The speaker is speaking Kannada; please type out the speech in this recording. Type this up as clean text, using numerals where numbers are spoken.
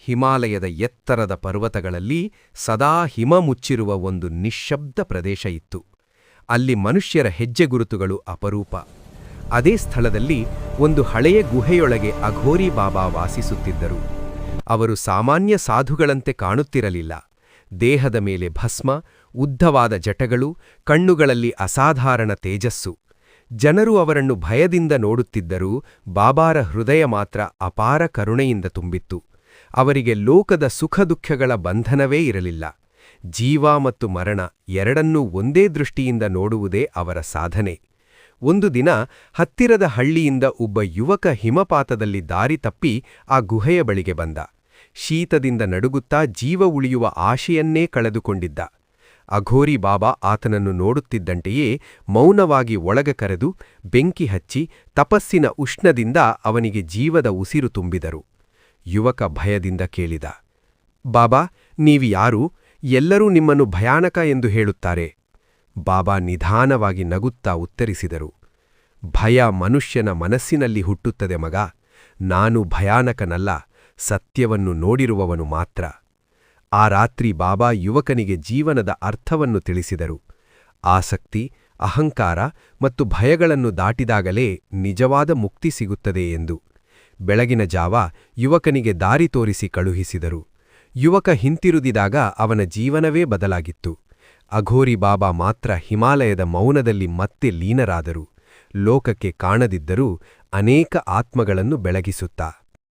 ಹಿಮಾಲಯದ ಎತ್ತರದ ಪರ್ವತಗಳಲ್ಲಿ ಸದಾ ಹಿಮ ಮುಚ್ಚಿರುವ ಒಂದು ನಿಶ್ಶಬ್ದ ಪ್ರದೇಶ ಇತ್ತು. ಅಲ್ಲಿ ಮನುಷ್ಯರ ಹೆಜ್ಜೆಗುರುತುಗಳು ಅಪರೂಪ. ಅದೇ ಸ್ಥಳದಲ್ಲಿ ಒಂದು ಹಳೆಯ ಗುಹೆಯೊಳಗೆ ಅಘೋರಿ ಬಾಬಾ ವಾಸಿಸುತ್ತಿದ್ದರು. ಅವರು ಸಾಮಾನ್ಯ ಸಾಧುಗಳಂತೆ ಕಾಣುತ್ತಿರಲಿಲ್ಲ. ದೇಹದ ಮೇಲೆ ಭಸ್ಮ, ಉದ್ದವಾದ ಜಟಗಳು, ಕಣ್ಣುಗಳಲ್ಲಿ ಅಸಾಧಾರಣ ತೇಜಸ್ಸು. ಜನರು ಅವರನ್ನು ಭಯದಿಂದ ನೋಡುತ್ತಿದ್ದರೂ ಬಾಬಾರ ಹೃದಯ ಮಾತ್ರ ಅಪಾರ ಕರುಣೆಯಿಂದ ತುಂಬಿತ್ತು. ಅವರಿಗೆ ಲೋಕದ ಸುಖದುಃಖಗಳ ಬಂಧನವೇ ಇರಲಿಲ್ಲ. ಜೀವ ಮತ್ತು ಮರಣ ಎರಡನ್ನೂ ಒಂದೇ ದೃಷ್ಟಿಯಿಂದ ನೋಡುವುದೇ ಅವರ ಸಾಧನೆ. ಒಂದು ದಿನ ಹತ್ತಿರದ ಹಳ್ಳಿಯಿಂದ ಒಬ್ಬ ಯುವಕ ಹಿಮಪಾತದಲ್ಲಿ ದಾರಿ ತಪ್ಪಿ ಆ ಗುಹೆಯ ಬಳಿಗೆ ಬಂದ. ಶೀತದಿಂದ ನಡುಗುತ್ತಾ ಜೀವ ಉಳಿಯುವ ಆಶೆಯನ್ನೇ ಕಳೆದುಕೊಂಡಿದ್ದ. ಅಘೋರಿ ಬಾಬಾ ಆತನನ್ನು ನೋಡುತ್ತಿದ್ದಂತೆಯೇ ಮೌನವಾಗಿ ಒಳಗ ಕರೆದು ಬೆಂಕಿ ಹಚ್ಚಿ ತಪಸ್ಸಿನ ಉಷ್ಣದಿಂದ ಅವನಿಗೆ ಜೀವದ ಉಸಿರು ತುಂಬಿದರು. ಯುವಕ ಭಯದಿಂದ ಕೇಳಿದ, ಬಾಬಾ, ನೀವ್ಯಾರು? ಎಲ್ಲರೂ ನಿಮ್ಮನ್ನು ಭಯಾನಕ ಎಂದು ಹೇಳುತ್ತಾರೆ. ಬಾಬಾ ನಿಧಾನವಾಗಿ ನಗುತ್ತಾ ಉತ್ತರಿಸಿದರು, ಭಯ ಮನುಷ್ಯನ ಮನಸ್ಸಿನಲ್ಲಿ ಹುಟ್ಟುತ್ತದೆ ಮಗ. ನಾನು ಭಯಾನಕನಲ್ಲ, ಸತ್ಯವನ್ನು ನೋಡಿರುವವನು ಮಾತ್ರ. ಆ ರಾತ್ರಿ ಬಾಬಾ ಯುವಕನಿಗೆ ಜೀವನದ ಅರ್ಥವನ್ನು ತಿಳಿಸಿದರು. ಆಸಕ್ತಿ, ಅಹಂಕಾರ ಮತ್ತು ಭಯಗಳನ್ನು ದಾಟಿದಾಗಲೇ ನಿಜವಾದ ಮುಕ್ತಿ ಸಿಗುತ್ತದೆ ಎಂದು. ಬೆಳಗಿನ ಜಾವ ಯುವಕನಿಗೆ ದಾರಿ ತೋರಿಸಿ ಕಳುಹಿಸಿದರು. ಯುವಕ ಹಿಂತಿರುಗಿದಾಗ ಅವನ ಜೀವನವೇ ಬದಲಾಗಿತ್ತು. ಅಘೋರಿ ಬಾಬಾ ಮಾತ್ರ ಹಿಮಾಲಯದ ಮೌನದಲ್ಲಿ ಮತ್ತೆ ಲೀನರಾದರು, ಲೋಕಕ್ಕೆ ಕಾಣದಿದ್ದರೂ ಅನೇಕ ಆತ್ಮಗಳನ್ನು ಬೆಳಗಿಸುತ್ತಾ.